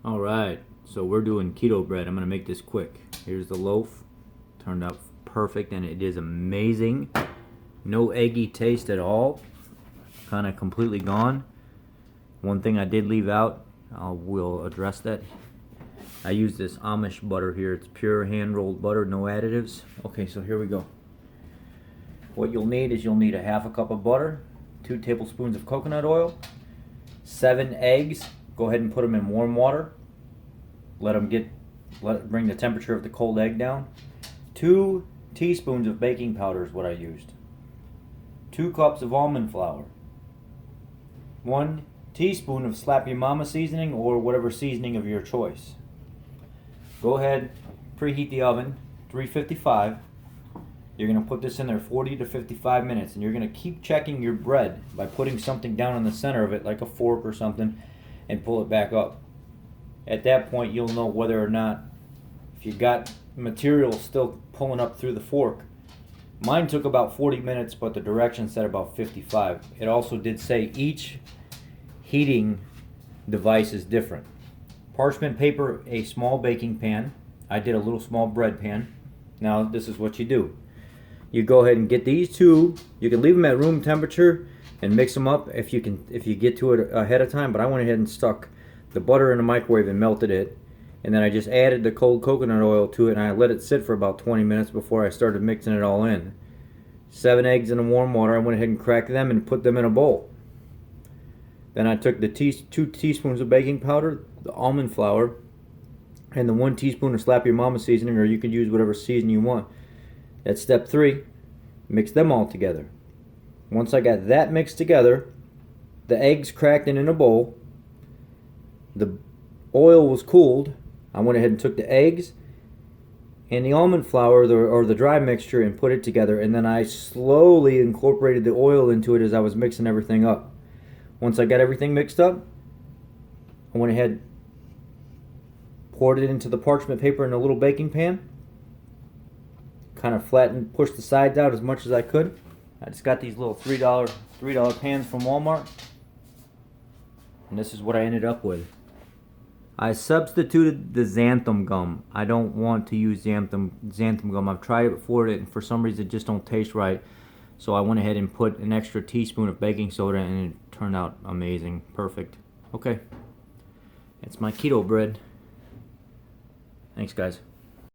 Alright, so we're doing keto bread. I'm going to make this quick. Here's the loaf. Turned out perfect and it is amazing. No eggy taste at all. Kind of completely gone. One thing I did leave out, we'll address that. I use this Amish butter here. It's pure hand-rolled butter, no additives. Okay, so here we go. What you'll need is you'll need a half a cup of butter, 2 tablespoons of coconut oil, 7 eggs. Go ahead and put them in warm water. Let it bring the temperature of the cold egg down. 2 teaspoons of baking powder is what I used. 2 cups of almond flour. 1 teaspoon of Slap Your Mama seasoning or whatever seasoning of your choice. Go ahead, preheat the oven, 355. You're going to put this in there 40 to 55 minutes, and you're going to keep checking your bread by putting something down in the center of it, like a fork or something, and pull it back up. At that point, you'll know whether or not, if you got material still pulling up through the fork. Mine took about 40 minutes, but the directions said about 55. It also did say each heating device is different. Parchment paper, a small baking pan. I did a little small bread pan. Now this is what you do. You go ahead and get these two. You can leave them at room temperature and mix them up if you get to it ahead of time. But I went ahead and stuck the butter in the microwave and melted it, and then I just added the cold coconut oil to it and I let it sit for about 20 minutes before I started mixing it all in. 7 eggs in the warm water. I went ahead and cracked them and put them in a bowl. Then I took the 2 teaspoons of baking powder, the almond flour, and the 1 teaspoon of Slap Your Mama seasoning, or you can use whatever seasoning you want. That's step 3. Mix them all together. Once I got that mixed together, the eggs cracked in a bowl, the oil was cooled, I went ahead and took the eggs and the almond flour or the dry mixture and put it together, and then I slowly incorporated the oil into it as I was mixing everything up. Once I got everything mixed up, I went ahead, poured it into the parchment paper in a little baking pan, kind of flattened, pushed the sides out as much as I could. I just got these little $3 pans from Walmart, and this is what I ended up with. I substituted the xanthan gum. I don't want to use xanthan gum. I've tried it before, and for some reason it just don't taste right. So I went ahead and put an extra teaspoon of baking soda, and it turned out amazing. Perfect. Okay. It's my keto bread. Thanks, guys.